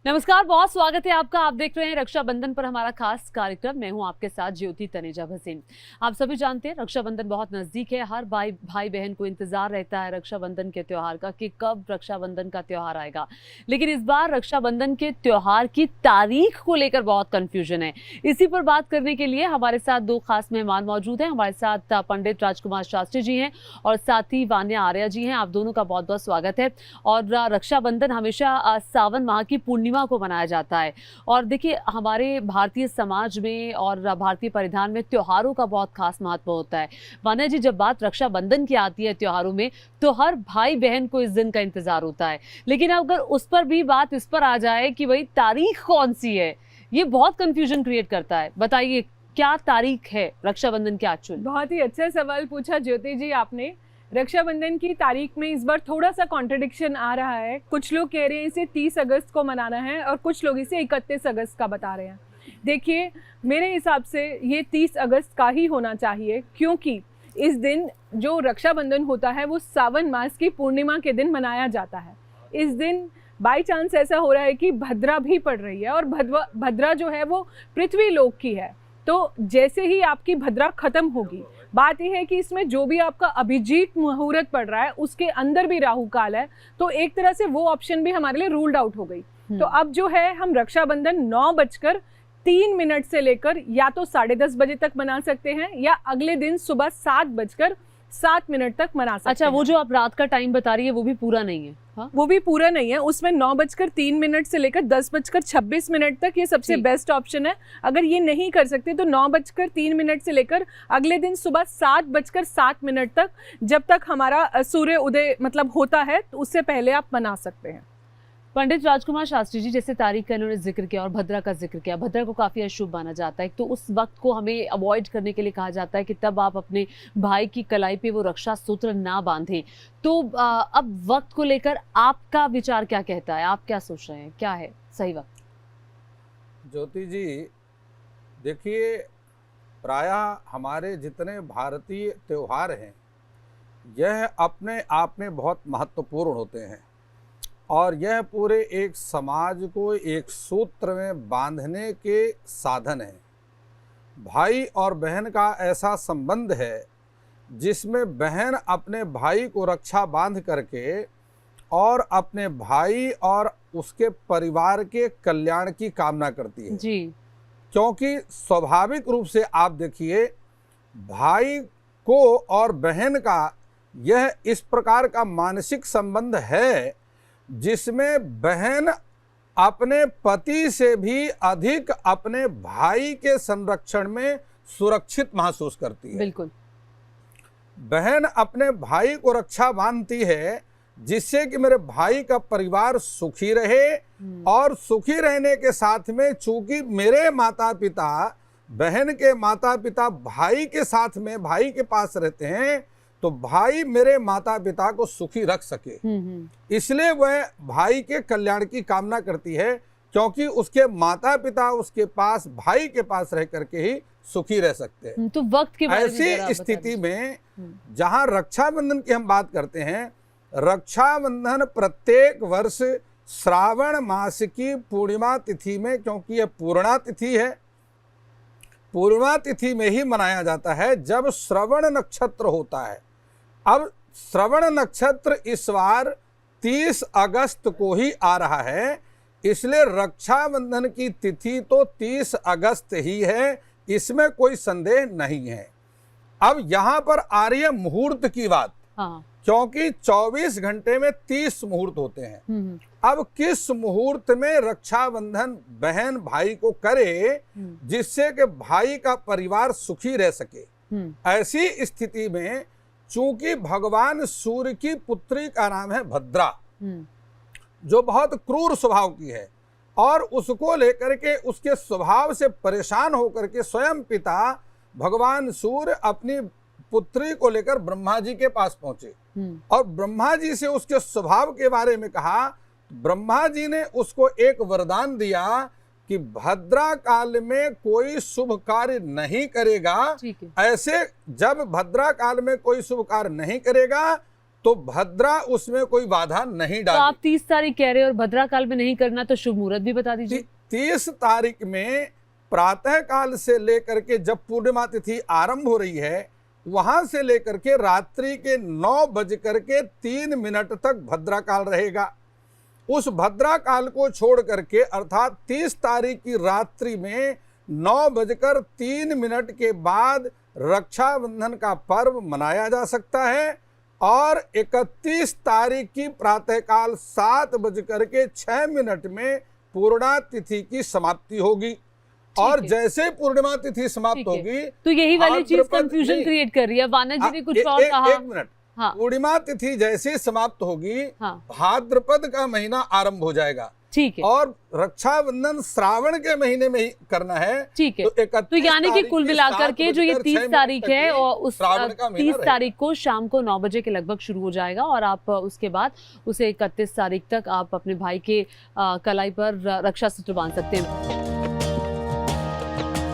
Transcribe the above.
नमस्कार, बहुत स्वागत है आपका। आप देख रहे हैं रक्षाबंधन पर हमारा खास कार्यक्रम। मैं हूं आपके साथ ज्योति तनेजा भसीन। आप सभी जानते हैं रक्षाबंधन बहुत नजदीक है। हर भाई बहन को इंतजार रहता है रक्षाबंधन के त्योहार का कि कब रक्षाबंधन का त्योहार आएगा। लेकिन इस बार रक्षाबंधन के त्योहार की तारीख को लेकर बहुत कंफ्यूजन है। इसी पर बात करने के लिए हमारे साथ दो खास मेहमान मौजूद हैं। हमारे साथ पंडित राजकुमार शास्त्री जी हैं और साथ ही वान्या आर्या जी हैं। आप दोनों का बहुत बहुत स्वागत है। और रक्षाबंधन हमेशा सावन माह की पूर्णिमा को मनाया जाता है। और देखिए, हमारे भारतीय समाज में और भारतीय परिधान में त्योहारों का बहुत खास महत्व होता है। वान्या जी, जब बात रक्षाबंधन की आती है त्योहारों में, तो हर भाई बहन को इस दिन का इंतजार होता है। लेकिन अगर उस पर भी बात इस पर आ जाए कि भाई तारीख कौन सी है, ये बहुत कंफ्यूजन क्रिएट करता है। बताइए, क्या तारीख है रक्षाबंधन की एक्चुअल? बहुत ही अच्छा सवाल पूछा ज्योति जी आपने। रक्षाबंधन की तारीख में इस बार थोड़ा सा कॉन्ट्रडिक्शन आ रहा है। कुछ लोग कह रहे हैं इसे 30 अगस्त को मनाना है और कुछ लोग इसे 31 अगस्त का बता रहे हैं। देखिए, मेरे हिसाब से ये 30 अगस्त का ही होना चाहिए, क्योंकि इस दिन जो रक्षाबंधन होता है वो सावन मास की पूर्णिमा के दिन मनाया जाता है। इस दिन बाई चांस ऐसा हो रहा है कि भद्रा भी पड़ रही है और भद्रा जो है वो पृथ्वी लोक की है। तो जैसे ही आपकी भद्रा खत्म होगी, बात यह है कि इसमें जो भी आपका अभिजीत मुहूर्त पड़ रहा है उसके अंदर भी राहु काल है, तो एक तरह से वो ऑप्शन भी हमारे लिए रूल्ड आउट हो गई। तो अब जो है, हम रक्षाबंधन 9:03 से लेकर या तो 10:30 बजे तक मना सकते हैं या अगले दिन सुबह 7:07 तक मना सकते हैं। अच्छा, वो जो आप रात का टाइम बता रही है वो भी पूरा नहीं है? हाँ? वो भी पूरा नहीं है। उसमें 9:03 से लेकर 10:26 तक ये सबसे बेस्ट ऑप्शन है। अगर ये नहीं कर सकते तो 9:03 से लेकर अगले दिन सुबह 7:07 तक, जब तक हमारा सूर्य उदय मतलब होता है, तो उससे पहले आप मना सकते हैं। पंडित राजकुमार शास्त्री जी, जैसे तारीख का इन्होंने जिक्र किया और भद्रा का जिक्र किया, भद्रा को काफी अशुभ माना जाता है, तो उस वक्त को हमें अवॉइड करने के लिए कहा जाता है कि तब आप अपने भाई की कलाई पे वो रक्षा सूत्र ना बांधें। तो अब वक्त को लेकर आपका विचार क्या कहता है? आप क्या सोच रहे हैं, क्या है सही वक्त? ज्योति जी, देखिए, प्रायः हमारे जितने भारतीय त्योहार हैं यह अपने आप में बहुत महत्वपूर्ण होते हैं और यह पूरे एक समाज को एक सूत्र में बांधने के साधन हैं। भाई और बहन का ऐसा संबंध है जिसमें बहन अपने भाई को रक्षा बांध करके और अपने भाई और उसके परिवार के कल्याण की कामना करती है जी। क्योंकि स्वाभाविक रूप से आप देखिए, भाई को और बहन का यह इस प्रकार का मानसिक संबंध है जिसमें बहन अपने पति से भी अधिक अपने भाई के संरक्षण में सुरक्षित महसूस करती है। बिल्कुल। बहन अपने भाई को रक्षा बांधती है जिससे कि मेरे भाई का परिवार सुखी रहे और सुखी रहने के साथ में, चूंकि मेरे माता पिता, बहन के माता पिता भाई के साथ में, भाई के पास रहते हैं, तो भाई मेरे माता पिता को सुखी रख सके, इसलिए वह भाई के कल्याण की कामना करती है, क्योंकि उसके माता पिता उसके पास, भाई के पास रह करके ही सुखी रह सकते हैं। तो वक्त के बारे में ऐसी स्थिति में जहां रक्षाबंधन की हम बात करते हैं, रक्षाबंधन प्रत्येक वर्ष श्रावण मास की पूर्णिमा तिथि में, क्योंकि यह पूर्णा तिथि है, पूर्णिमा तिथि में ही मनाया जाता है जब श्रवण नक्षत्र होता है। अब श्रवण नक्षत्र इस बार 30 अगस्त को ही आ रहा है, इसलिए रक्षाबंधन की तिथि तो 30 अगस्त ही है, इसमें कोई संदेह नहीं है। अब यहाँ पर आ रही है मुहूर्त की बात। हाँ। क्योंकि 24 घंटे में 30 मुहूर्त होते हैं। अब किस मुहूर्त में रक्षाबंधन बहन भाई को करे जिससे कि भाई का परिवार सुखी रह सके। ऐसी स्थिति में चूंकि भगवान सूर्य की पुत्री का नाम है भद्रा, जो बहुत क्रूर स्वभाव की है, और उसको लेकर के उसके स्वभाव से परेशान होकर के स्वयं पिता भगवान सूर्य अपनी पुत्री को लेकर ब्रह्मा जी के पास पहुंचे और ब्रह्मा जी से उसके स्वभाव के बारे में कहा। ब्रह्मा जी ने उसको एक वरदान दिया कि भद्रा काल में कोई शुभ कार्य नहीं करेगा। ऐसे जब भद्रा काल में कोई शुभ कार्य नहीं करेगा तो भद्रा उसमें कोई बाधा नहीं तो आप डाली। 30 तारीख कह रहे हैं और भद्रा काल में नहीं करना, तो शुभ मुहूर्त भी बता दीजिए। 30 तारीख में प्रातः काल से लेकर के जब पूर्णिमा तिथि आरंभ हो रही है वहां से लेकर के रात्रि के 9:03 तक भद्रा काल रहेगा। उस भद्रा काल को छोड़ करके अर्थात 30 तारीख की रात्रि में 9:03 के बाद रक्षाबंधन का पर्व मनाया जा सकता है और 31 तारीख की प्रातःकाल 7:06 में पूर्णा तिथि की समाप्ति होगी। और है। जैसे पूर्णिमा तिथि समाप्त ठीक है। होगी तो यही वाली चीज भाद्रपद कंफ्यूजन नहीं। क्रिएट कर रही है। वाना जी ने कुछ और एक कहा। मिनट, हाँ पूर्णिमा तिथि जैसे समाप्त होगी हाँ भाद्रपद का महीना आरंभ हो जाएगा ठीक है और रक्षाबंधन श्रावण के महीने में ही करना है। ठीक है। तो 31 तो यानी कि तारीख कुल की मिलाकर के जो ये 7:06 30 तारीख तक है ही और उस श्रावण का महीना 30 रहेगा। तारीख को शाम को 9 बजे के लगभग शुरू हो जाएगा और आप उसके बाद उसे 31 तारीख तक आप अपने भाई के कलाई पर रक्षा सूत्र बांध सकते हैं।